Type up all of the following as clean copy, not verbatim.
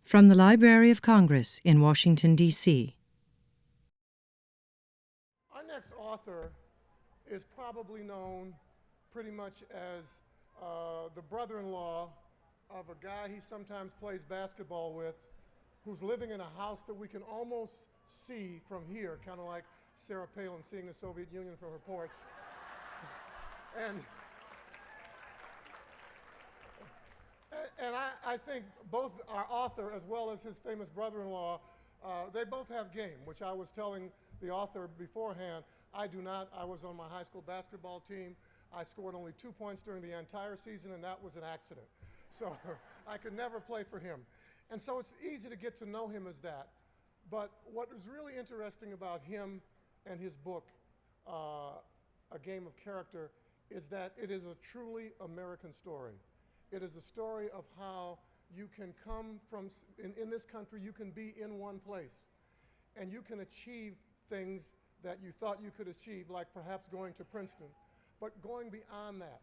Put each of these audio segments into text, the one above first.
From the Library of Congress in Washington, D.C. Our next author is probably known pretty much as the brother-in-law of a guy he sometimes plays basketball with, who's living in a house that we can almost see from here, kind of like Sarah Palin seeing the Soviet Union from her porch. And I think both our author as well as his famous brother-in-law, they both have game, which I was telling the author beforehand. I do not. I was on my high school basketball team. I scored only 2 points during the entire season, and that was an accident. So I could never play for him. And so it's easy to get to know him as that. But what is really interesting about him and his book, A Game of Character, is that it is a truly American story. It is a story of how you can come from, in this country, you can be in one place, and you can achieve things that you thought you could achieve, like perhaps going to Princeton. But going beyond that,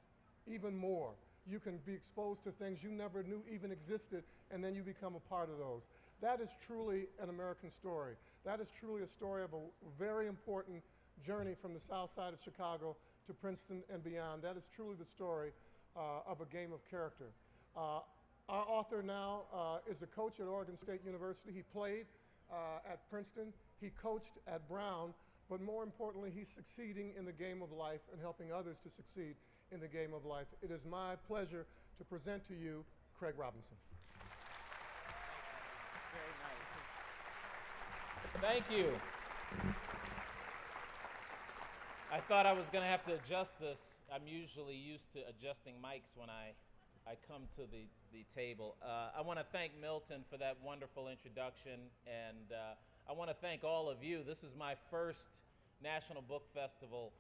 even more, you can be exposed to things you never knew even existed, and then you become a part of those. That is truly an American story. That is truly a story of a very important journey from the south side of Chicago to Princeton and beyond. That is truly the story of A Game of Character. Our author now is a coach at Oregon State University. He played at Princeton. He coached at Brown. But more importantly, he's succeeding in the game of life and helping others to succeed in the game of life. It is my pleasure to present to you Craig Robinson. Very nice. Thank you. I thought I was going to have to adjust this. I'm usually used to adjusting mics when I come to the table. I want to thank Milton for that wonderful introduction, and I want to thank all of you. This is my first National Book Festival,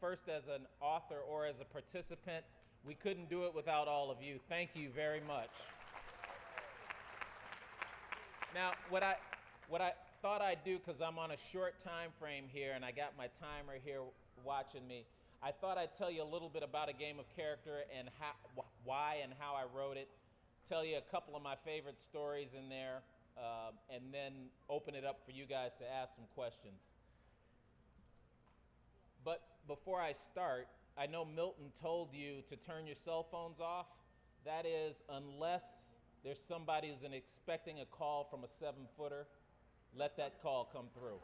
first as an author or as a participant. We couldn't do it without all of you. Thank you very much. Now, what I thought I'd do, because I'm on a short time frame here and I got my timer here watching me, I thought I'd tell you a little bit about A Game of Character and why and how I wrote it, tell you a couple of my favorite stories in there, and then open it up for you guys to ask some questions. But before I start, I know Milton told you to turn your cell phones off. That is, unless there's somebody who's expecting a call from a 7-footer, let that call come through.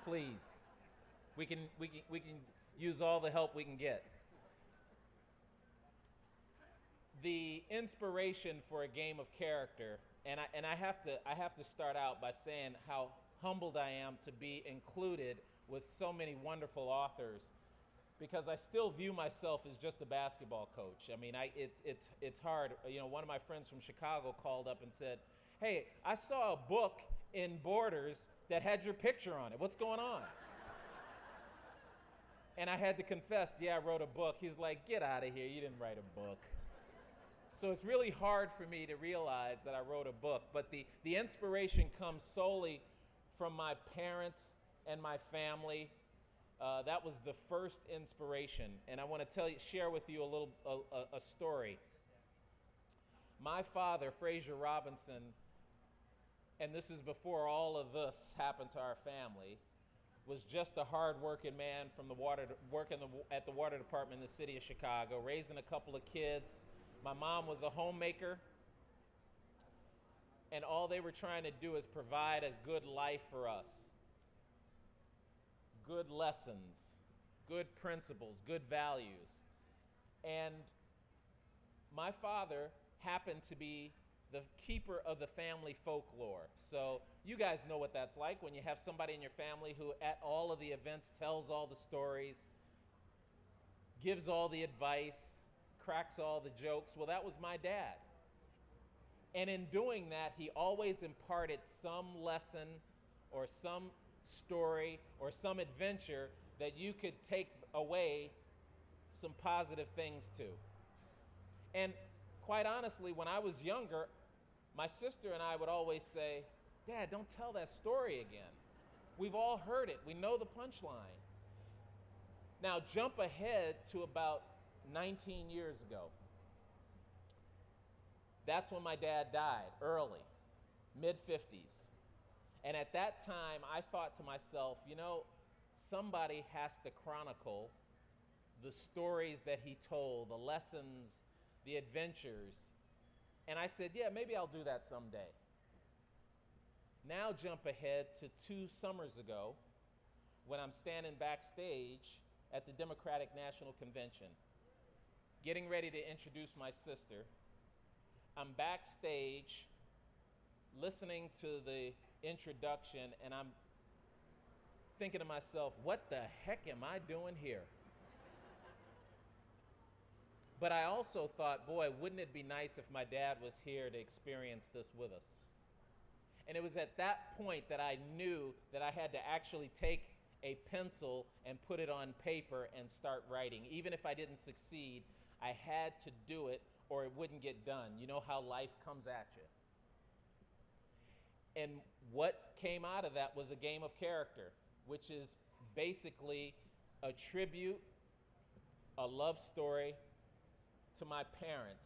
Please. We can use all the help we can get. The inspiration for A Game of Character, and I have to start out by saying how humbled I am to be included with so many wonderful authors, because I still view myself as just a basketball coach. I mean, it's hard. You know, one of my friends from Chicago called up and said, "Hey, I saw a book in Borders that had your picture on it. What's going on?" And I had to confess, yeah, I wrote a book. He's like, "Get out of here, you didn't write a book." So it's really hard for me to realize that I wrote a book, but the inspiration comes solely from my parents and my family. That was the first inspiration, and I want to share with you a story. My father, Fraser Robinson, and this is before all of this happened to our family, was just a hard-working man from working at the water department in the city of Chicago, raising a couple of kids. My mom was a homemaker, and all they were trying to do is provide a good life for us. Good lessons, good principles, good values. And my father happened to be the keeper of the family folklore. So you guys know what that's like when you have somebody in your family who at all of the events tells all the stories, gives all the advice, cracks all the jokes. Well, that was my dad. And in doing that, he always imparted some lesson or some story or some adventure that you could take away some positive things to. And quite honestly, when I was younger, my sister and I would always say, "Dad, don't tell that story again. We've all heard it. We know the punchline." Now jump ahead to about 19 years ago. That's when my dad died, early. mid-50s. And at that time, I thought to myself, you know, somebody has to chronicle the stories that he told, the lessons, the adventures. And I said, yeah, maybe I'll do that someday. Now jump ahead to 2 summers ago when I'm standing backstage at the Democratic National Convention, getting ready to introduce my sister. I'm backstage listening to the introduction, and I'm thinking to myself, what the heck am I doing here? But I also thought, boy, wouldn't it be nice if my dad was here to experience this with us? And it was at that point that I knew that I had to actually take a pencil and put it on paper and start writing. Even if I didn't succeed, I had to do it or it wouldn't get done. You know how life comes at you. And what came out of that was a game of character, which is basically a tribute, a love story to my parents,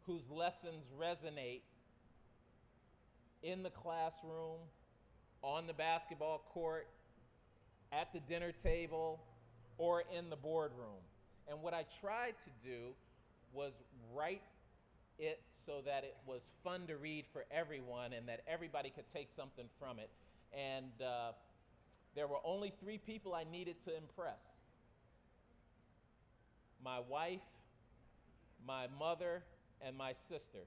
whose lessons resonate in the classroom, on the basketball court, at the dinner table, or in the boardroom. And what I tried to do was write it so that it was fun to read for everyone and that everybody could take something from it. And there were only 3 people I needed to impress: my wife, my mother, and my sister.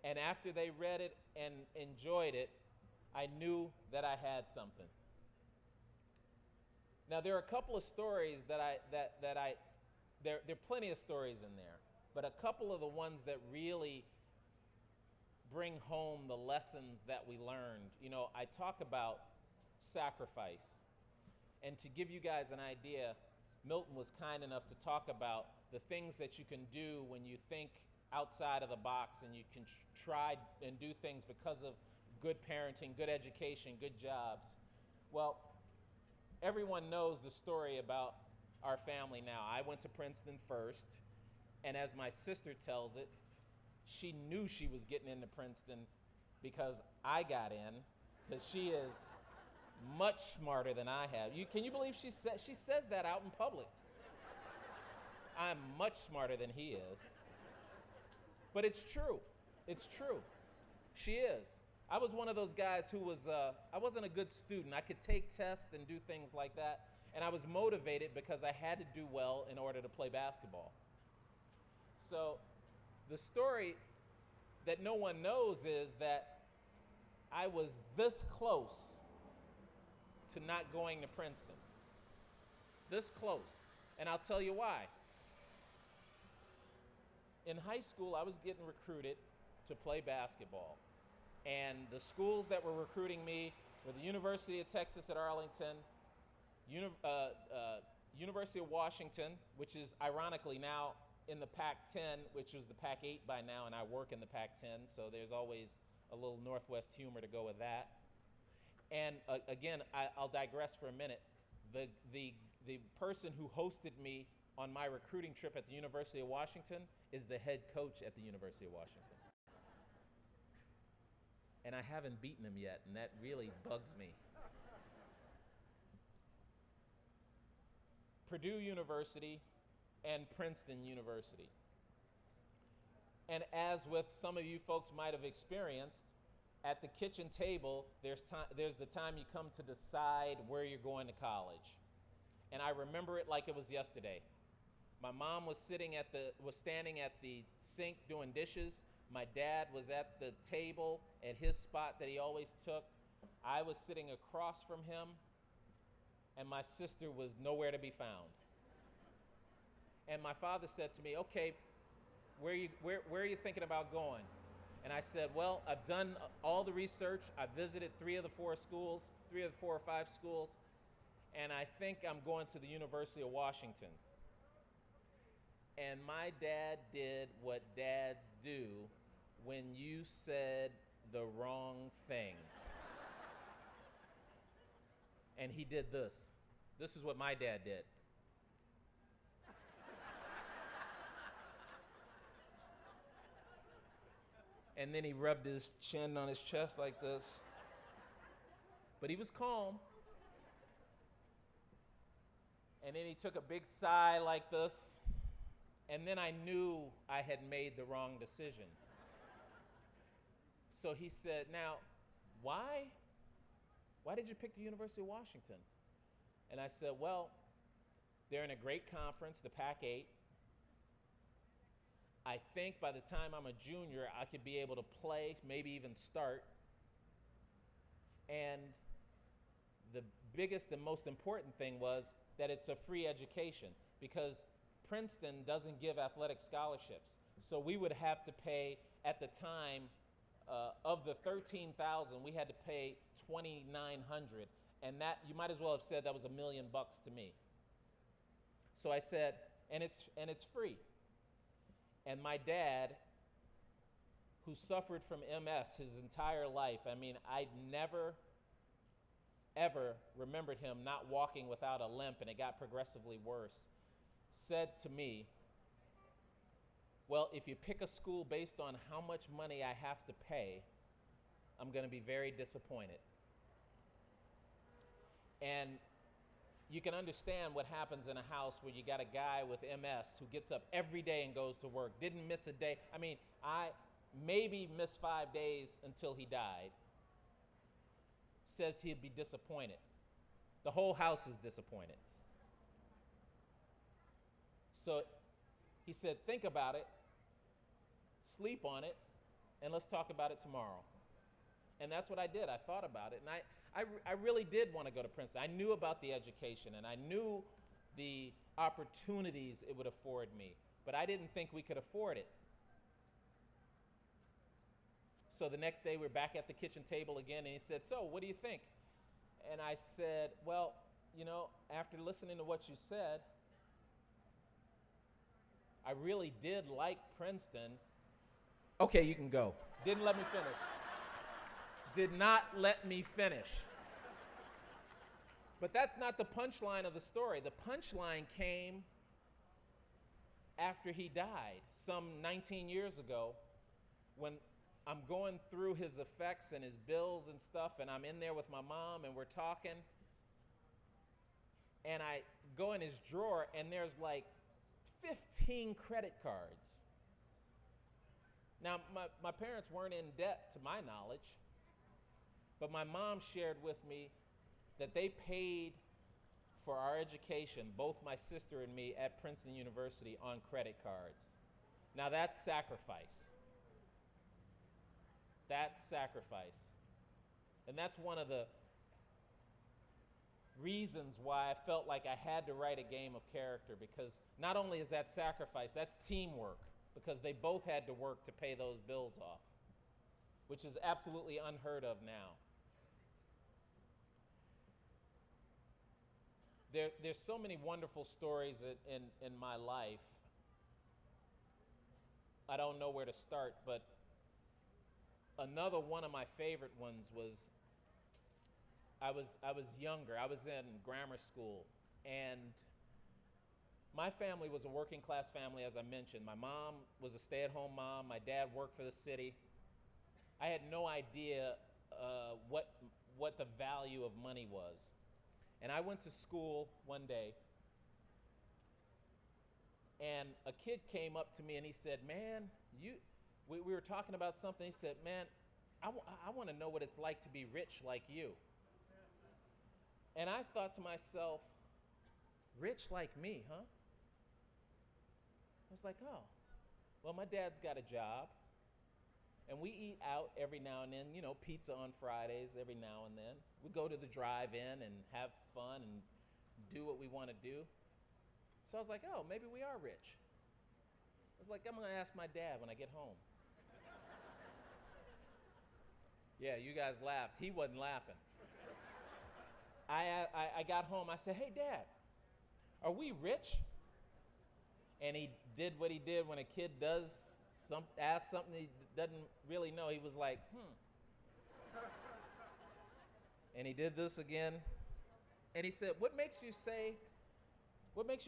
And after they read it and enjoyed it, I knew that I had something. Now there are a couple of stories there are plenty of stories in there, but a couple of the ones that really bring home the lessons that we learned. You know, I talk about sacrifice. And to give you guys an idea, Milton was kind enough to talk about the things that you can do when you think outside of the box and you can try and do things because of good parenting, good education, good jobs. Well, everyone knows the story about our family now. I went to Princeton first, and as my sister tells it, she knew she was getting into Princeton because I got in, because she is much smarter than I have. Can you believe she says that out in public? I'm much smarter than he is. But it's true. It's true. She is. I was one of those guys who I wasn't a good student. I could take tests and do things like that, and I was motivated because I had to do well in order to play basketball. So the story that no one knows is that I was this close to not going to Princeton. This close. And I'll tell you why. In high school, I was getting recruited to play basketball. And the schools that were recruiting me were the University of Texas at Arlington, University of Washington, which is ironically now in the Pac-10, which was the Pac-8 by now, and I work in the Pac-10, so there's always a little Northwest humor to go with that. And again, I'll digress for a minute. The person who hosted me on my recruiting trip at the University of Washington is the head coach at the University of Washington. And I haven't beaten him yet, and that really bugs me. Purdue University and Princeton University. And as with some of you folks might have experienced, at the kitchen table, there's the time you come to decide where you're going to college. And I remember it like it was yesterday. My mom was standing at the sink doing dishes. My dad was at the table at his spot that he always took. I was sitting across from him, and my sister was nowhere to be found. And my father said to me, okay, where are you thinking about going? And I said, well, I've done all the research. I visited 3 of the 4 or 5 schools, and I think I'm going to the University of Washington. And my dad did what dads do when you said the wrong thing. And he did this. This is what my dad did. And then he rubbed his chin on his chest like this. But he was calm. And then he took a big sigh like this. And then I knew I had made the wrong decision. So he said, now, why did you pick the University of Washington? And I said, well, they're in a great conference, the Pac-8. I think by the time I'm a junior, I could be able to play, maybe even start. And the biggest and most important thing was that it's a free education, because Princeton doesn't give athletic scholarships. So we would have to pay, at the time, of the 13,000, we had to pay 2,900, and that, you might as well have said that was $1 million to me. So I said, and it's free. And my dad, who suffered from MS his entire life, I mean, I never, ever remembered him not walking without a limp, and it got progressively worse, said to me, well, if you pick a school based on how much money I have to pay, I'm going to be very disappointed. And you can understand what happens in a house where you got a guy with MS who gets up every day and goes to work, didn't miss a day. I mean, I maybe missed 5 days until he died. Says he'd be disappointed. The whole house is disappointed. So he said, think about it, sleep on it, and let's talk about it tomorrow. And that's what I did. I thought about it, and I really did want to go to Princeton. I knew about the education, and I knew the opportunities it would afford me, but I didn't think we could afford it. So the next day, we're back at the kitchen table again, and he said, so what do you think? And I said, well, you know, after listening to what you said, I really did like Princeton. Okay, you can go. Didn't let me finish. Did not let me finish. But that's not the punchline of the story. The punchline came after he died, some 19 years ago, when I'm going through his effects and his bills and stuff, and I'm in there with my mom, and we're talking, and I go in his drawer, and there's like 15 credit cards. Now, my parents weren't in debt, to my knowledge, but my mom shared with me that they paid for our education, both my sister and me, at Princeton University on credit cards. Now, that's sacrifice. That's sacrifice. And that's one of the reasons why I felt like I had to write a game of character, because not only is that sacrifice, that's teamwork, because they both had to work to pay those bills off, which is absolutely unheard of now. There's so many wonderful stories in my life. I don't know where to start, but another one of my favorite ones was, I was younger. I was in grammar school, and my family was a working class family, as I mentioned. My mom was a stay-at-home mom. My dad worked for the city. I had no idea what the value of money was. And I went to school one day, and a kid came up to me and he said, man, we were talking about something. He said, man, I want to know what it's like to be rich like you. And I thought to myself, rich like me, huh? I was like, oh, well, my dad's got a job, and we eat out every now and then, you know, pizza on Fridays every now and then. We go to the drive-in and have fun and do what we want to do. So I was like, oh, maybe we are rich. I was like, I'm going to ask my dad when I get home. Yeah, you guys laughed. He wasn't laughing. I got home. I said, hey, Dad, are we rich? And he did what he did when a kid does ask something he doesn't really know. He was like, And he did this again. And he said, what makes you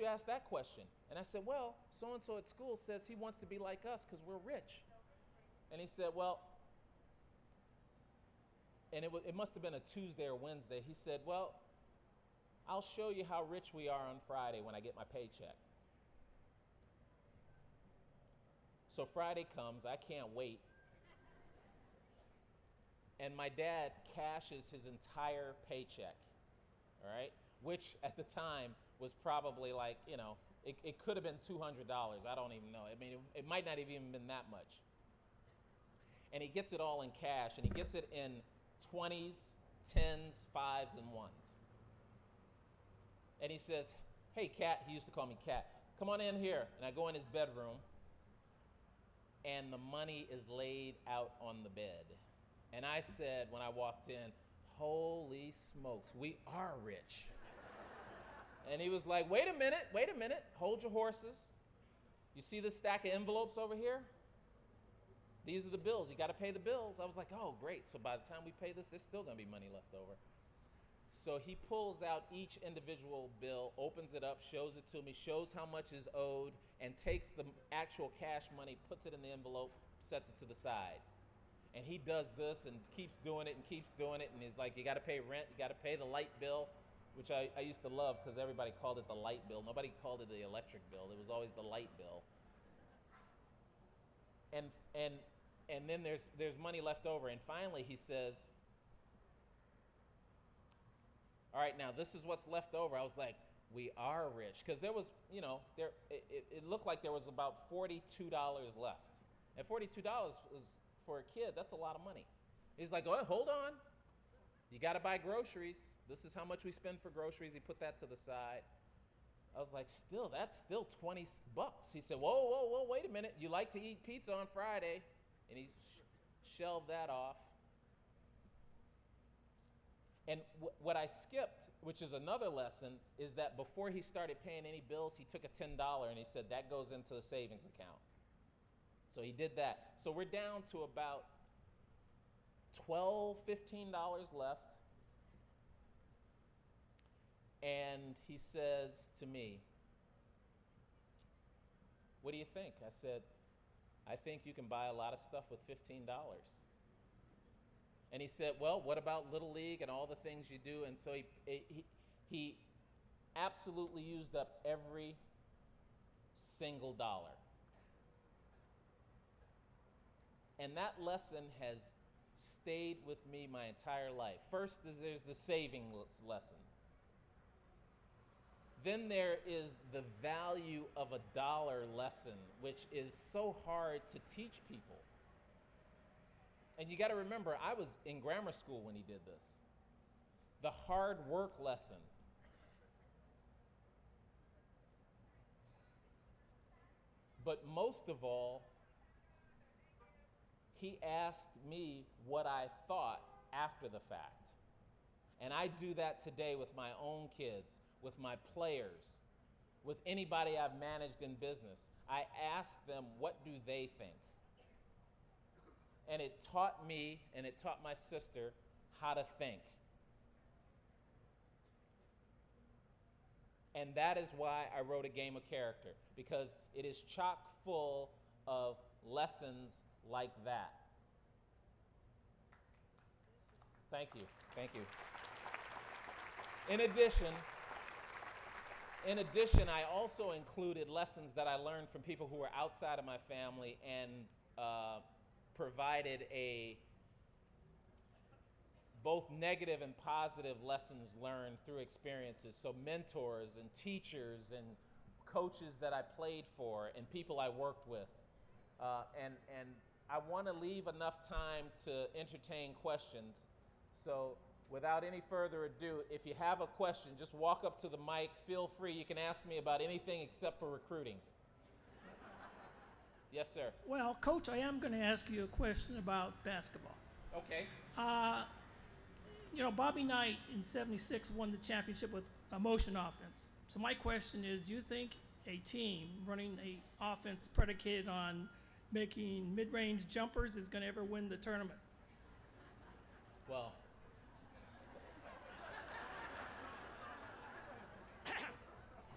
ask that question? And I said, well, so-and-so at school says he wants to be like us because we're rich. And he said, well, and it must have been a Tuesday or Wednesday. He said, well, I'll show you how rich we are on Friday when I get my paycheck. So Friday comes, I can't wait. And my dad cashes his entire paycheck, all right? Which at the time was probably like, it could have been $200. I don't even know. I mean, it might not have even been that much. And he gets it all in cash, and he gets it in 20s, 10s, 5s, and 1s. And he says, hey, Cat, he used to call me Cat, come on in here. And I go in his bedroom, and the money is laid out on the bed. And I said, when I walked in, holy smokes, we are rich. And he was like, wait a minute, hold your horses. You see this stack of envelopes over here? These are the bills. You got to pay the bills. I was like, oh, great. So by the time we pay this, there's still going to be money left over. So he pulls out each individual bill, opens it up, shows it to me, shows how much is owed, and takes the actual cash money, puts it in the envelope, sets it to the side. And he does this and keeps doing it and keeps doing it. And he's like, you got to pay rent, you got to pay the light bill, which I used to love because everybody called it the light bill. Nobody called it the electric bill. It was always the light bill. And then there's money left over. And finally he says, all right, now this is what's left over. I was like, we are rich. Because there was, it looked like there was about $42 left. And $42 was, for a kid, that's a lot of money. He's like, oh, hold on. You got to buy groceries. This is how much we spend for groceries. He put that to the side. I was like, that's still $20. He said, whoa, wait a minute. You like to eat pizza on Friday. And he shelved that off. And what I skipped, which is another lesson, is that before he started paying any bills, he took a $10 and he said, that goes into the savings account. So he did that. So we're down to about $12, $15 left. And he says to me, what do you think? I said, I think you can buy a lot of stuff with $15. And he said, well, what about Little League and all the things you do? And so he absolutely used up every single dollar. And that lesson has stayed with me my entire life. First, there's the saving lesson. Then there is the value of a dollar lesson, which is so hard to teach people. And you got to remember, I was in grammar school when he did this. The hard work lesson. But most of all, he asked me what I thought after the fact. And I do that today with my own kids, with my players, with anybody I've managed in business. I ask them, what do they think? And it taught me, and it taught my sister how to think. And that is why I wrote A Game of Character, because it is chock full of lessons like that. Thank you. In addition, I also included lessons that I learned from people who were outside of my family and provided both negative and positive lessons learned through experiences. So mentors and teachers and coaches that I played for and people I worked with. And I want to leave enough time to entertain questions. So without any further ado, if you have a question, just walk up to the mic. Feel free. You can ask me about anything except for recruiting. Yes, sir. Well, Coach, I am going to ask you a question about basketball. Okay. Bobby Knight in '76 won the championship with a motion offense. So my question is, do you think a team running an offense predicated on making mid-range jumpers is going to ever win the tournament? Well,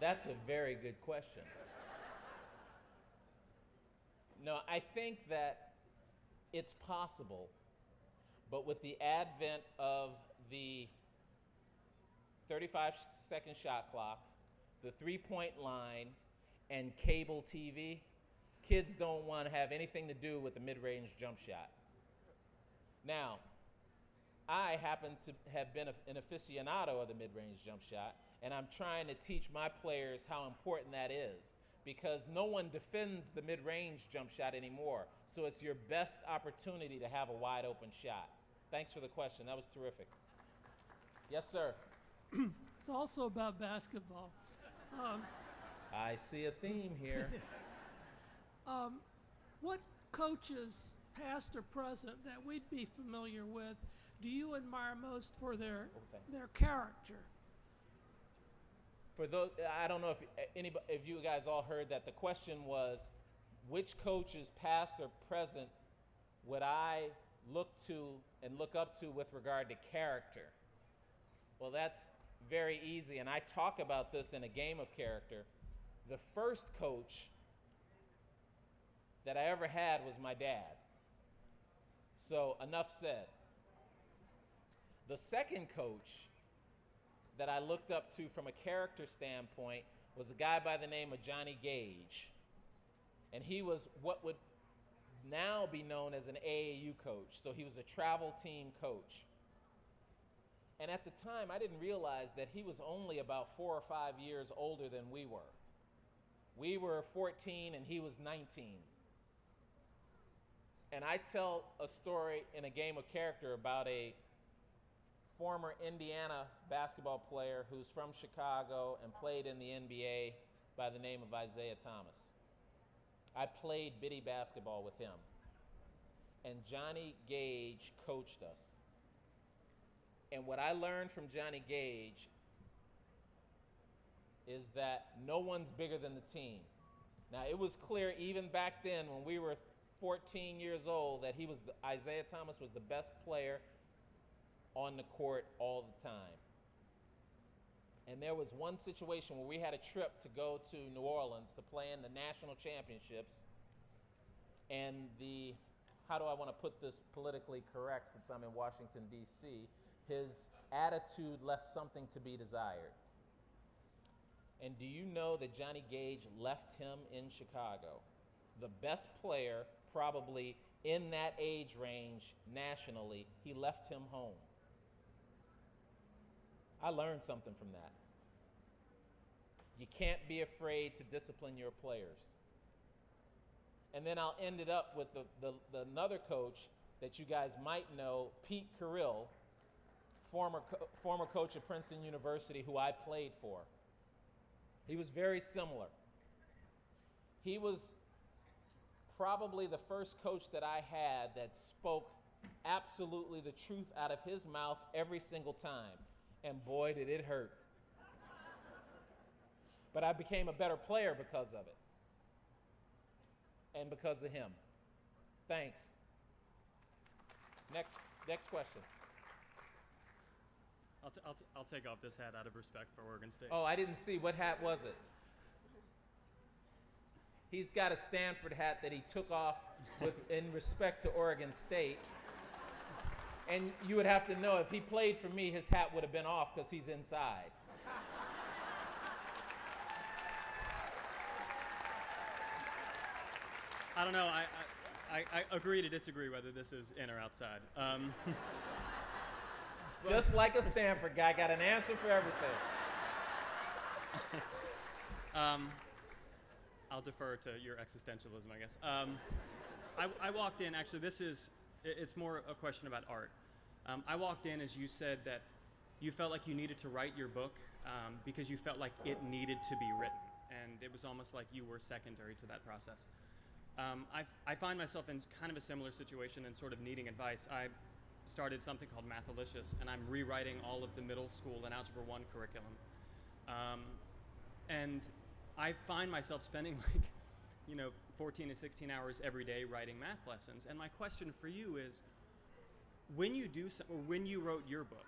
that's a very good question. No, I think that it's possible, but with the advent of the 35-second shot clock, the three-point line, and cable TV, kids don't want to have anything to do with the mid-range jump shot. Now, I happen to have been an aficionado of the mid-range jump shot, and I'm trying to teach my players how important that is, because no one defends the mid-range jump shot anymore. So it's your best opportunity to have a wide open shot. Thanks for the question. That was terrific. Yes, sir. It's also about basketball. I see a theme here. What coaches, past or present, that we'd be familiar with, do you admire most for their character? For those, I don't know if you guys all heard that. The question was, which coaches, past or present, would I look to and look up to with regard to character? Well, that's very easy, and I talk about this in A Game of Character. The first coach that I ever had was my dad. So enough said. The second coach that I looked up to from a character standpoint was a guy by the name of Johnny Gage. And he was what would now be known as an AAU coach. So he was a travel team coach. And at the time, I didn't realize that he was only about 4 or 5 years older than we were. We were 14 and he was 19. And I tell a story in A Game of Character about a former Indiana basketball player who's from Chicago and played in the NBA by the name of Isaiah Thomas. I played bitty basketball with him. And Johnny Gage coached us. And what I learned from Johnny Gage is that no one's bigger than the team. Now, it was clear even back then when we were 14 years old that Isaiah Thomas was the best player on the court all the time. And there was one situation where we had a trip to go to New Orleans to play in the national championships. And how do I want to put this politically correct since I'm in Washington, D.C., his attitude left something to be desired. And do you know that Johnny Gage left him in Chicago? The best player probably in that age range nationally, he left him home. I learned something from that. You can't be afraid to discipline your players. And then I'll end it up with another coach that you guys might know, Pete Carrill, former coach at Princeton University who I played for. He was very similar. He was probably the first coach that I had that spoke absolutely the truth out of his mouth every single time. And boy, did it hurt. But I became a better player because of it. And because of him. Thanks. Next question. I'll take off this hat out of respect for Oregon State. Oh, I didn't see. What hat was it? He's got a Stanford hat that he took off in respect to Oregon State. And you would have to know, if he played for me, his hat would have been off because he's inside. I don't know. I agree to disagree whether this is in or outside. Just like a Stanford guy, got an answer for everything. I'll defer to your existentialism, I guess. I walked in, actually, it's more a question about art. I walked in as you said that you felt like you needed to write your book because you felt like it needed to be written. And it was almost like you were secondary to that process. I find myself in kind of a similar situation and sort of needing advice. I started something called Mathalicious, and I'm rewriting all of the middle school and Algebra 1 curriculum. And I find myself spending 14 to 16 hours every day writing math lessons. And my question for you is, when you wrote your book,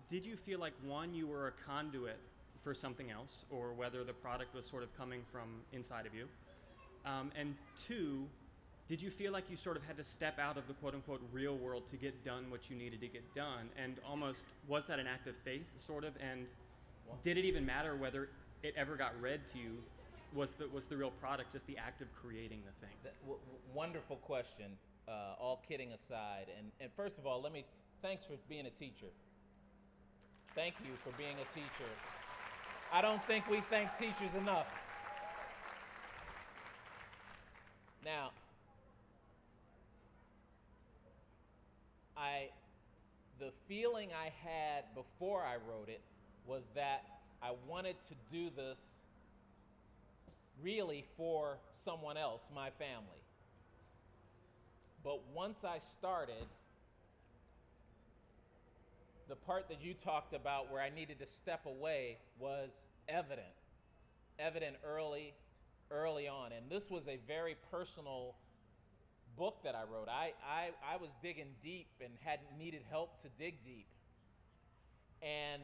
did you feel like, one, you were a conduit for something else, or whether the product was sort of coming from inside of you? And two, did you feel like you sort of had to step out of the quote-unquote real world to get done what you needed to get done? And almost, was that an act of faith, sort of? And did it even matter whether it ever got read to you? Was the real product just the act of creating the thing? Wonderful question, all kidding aside. And first of all, thanks for being a teacher. Thank you for being a teacher. I don't think we thank teachers enough. Now, the feeling I had before I wrote it was that I wanted to do this really for someone else, my family. But once I started, the part that you talked about where I needed to step away was evident early on. And this was a very personal book that I wrote. I was digging deep and needed help to dig deep. And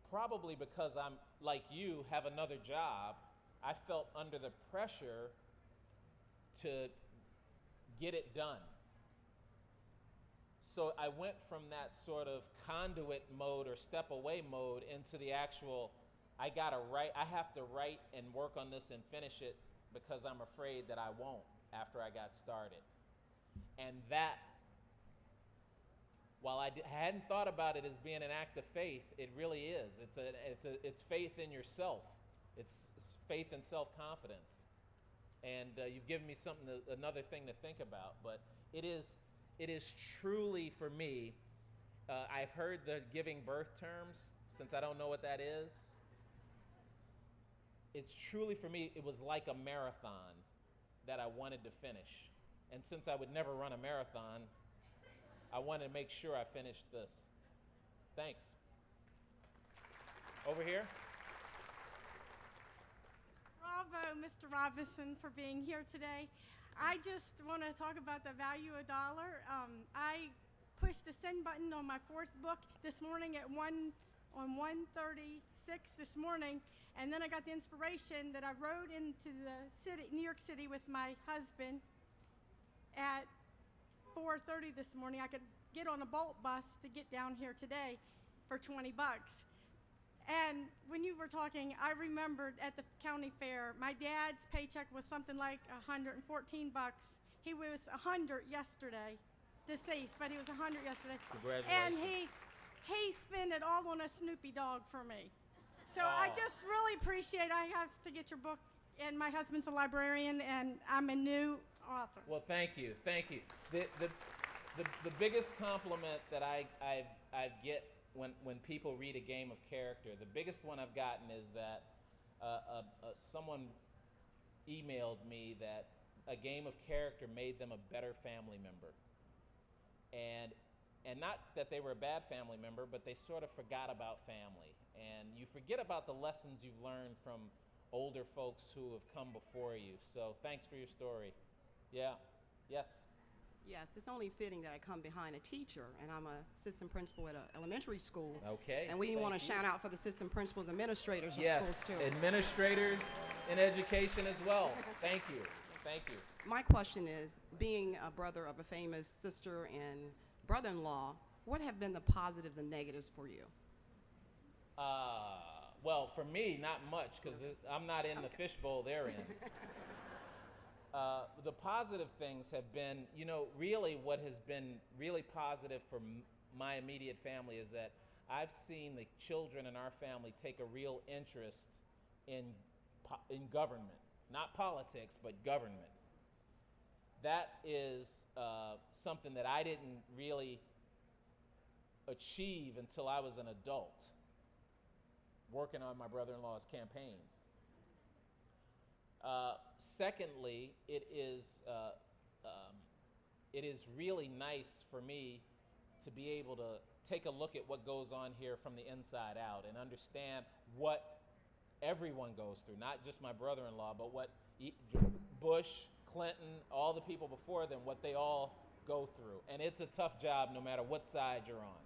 probably because I'm, like you, have another job, I felt under the pressure to get it done. So I went from that sort of conduit mode or step away mode into the actual, I have to write and work on this and finish it because I'm afraid that I won't after I got started. And that, while I hadn't thought about it as being an act of faith, it really is. It's faith in yourself. It's faith and self-confidence. And you've given me another thing to think about. But it is truly, for me, I've heard the giving birth terms, since I don't know what that is. It's truly, for me, it was like a marathon that I wanted to finish. And since I would never run a marathon, I wanted to make sure I finished this. Thanks. Over here. Bravo, Mr. Robinson, for being here today. I just want to talk about the value of $1. I pushed the send button on my fourth book this morning at 1:36 this morning, and then I got the inspiration that I rode into the city, New York City, with my husband at 4:30 this morning. I could get on a Bolt bus to get down here today for $20. And when you were talking, I remembered at the county fair, my dad's paycheck was something like $114. He was 100 yesterday, deceased, but he was 100 yesterday. Congratulations. And he spent it all on a Snoopy dog for me. So I just really appreciate, I have to get your book, and my husband's a librarian, and I'm a new author. Well, thank you. The biggest compliment that I get when people read A Game of Character, the biggest one I've gotten is that someone emailed me that A Game of Character made them a better family member. And not that they were a bad family member, but they sort of forgot about family. And you forget about the lessons you've learned from older folks who have come before you. So thanks for your story. Yeah. Yes. Yes, it's only fitting that I come behind a teacher, and I'm an assistant principal at an elementary school. Okay. And we want to shout out for the assistant principals, administrators of yes, schools too. Administrators in education as well. Thank you. Thank you. My question is, being a brother of a famous sister and brother-in-law, what have been the positives and negatives for you? Well, for me, not much, because I'm not in the fishbowl they're in. The positive things have been, really what has been really positive for my immediate family is that I've seen the children in our family take a real interest in government, not politics, but government. That is something that I didn't really achieve until I was an adult, working on my brother-in-law's campaigns. Secondly, it is really nice for me to be able to take a look at what goes on here from the inside out and understand what everyone goes through, not just my brother-in-law, but what Bush, Clinton, all the people before them, what they all go through. And it's a tough job no matter what side you're on.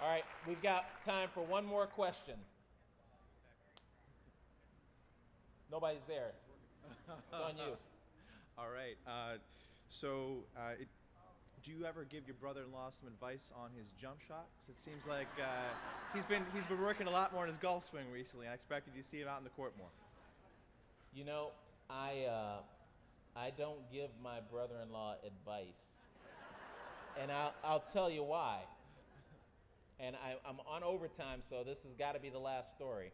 All right, we've got time for one more question. Nobody's there. It's on you. All right. Do you ever give your brother-in-law some advice on his jump shot? 'Cause it seems like he's been working a lot more on his golf swing recently. I expected you to see him out in the court more. You know, I don't give my brother-in-law advice, and I'll tell you why. And I'm on overtime, so this has got to be the last story.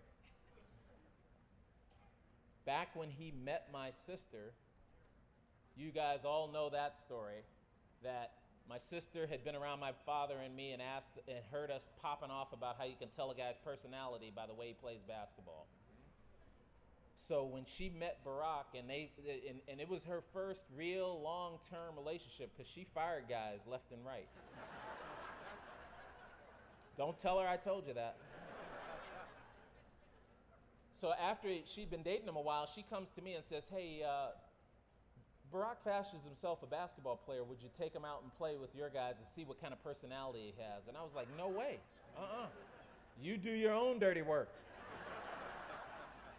Back when he met my sister, you guys all know that story, that my sister had been around my father and me and heard us popping off about how you can tell a guy's personality by the way he plays basketball. So when she met Barack, and it was her first real long-term relationship, because she fired guys left and right. Don't tell her I told you that. So after she'd been dating him a while, she comes to me and says, hey, Barack fashions himself a basketball player. Would you take him out and play with your guys and see what kind of personality he has? And I was like, no way. You do your own dirty work.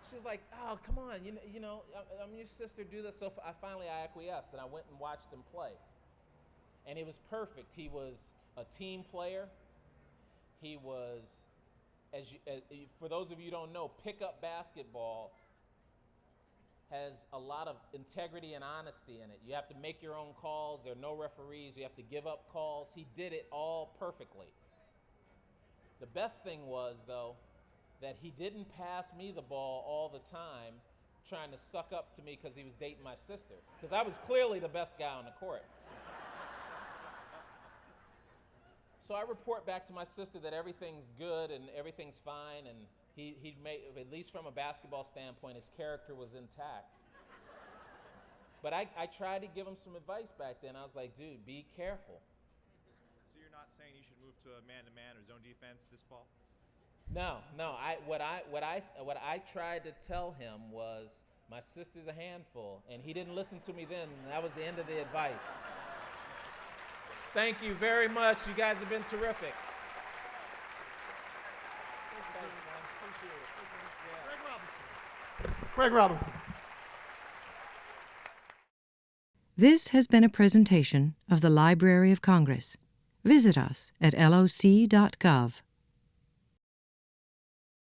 She was like, oh, come on. You know, I'm your sister, do this. So I acquiesced, and I went and watched him play. And it was perfect. He was a team player. He was, for those of you who don't know, pickup basketball has a lot of integrity and honesty in it. You have to make your own calls. There are no referees. You have to give up calls. He did it all perfectly. The best thing was, though, that he didn't pass me the ball all the time trying to suck up to me because he was dating my sister, because I was clearly the best guy on the court. So I report back to my sister that everything's good and everything's fine, and he made, at least from a basketball standpoint, his character was intact. But I tried to give him some advice back then. I was like, dude, be careful. So you're not saying you should move to a man-to-man or zone defense this fall? No. What I tried to tell him was, my sister's a handful, and he didn't listen to me then, and that was the end of the advice. Thank you very much. You guys have been terrific. Craig Robinson. This has been a presentation of the Library of Congress. Visit us at loc.gov.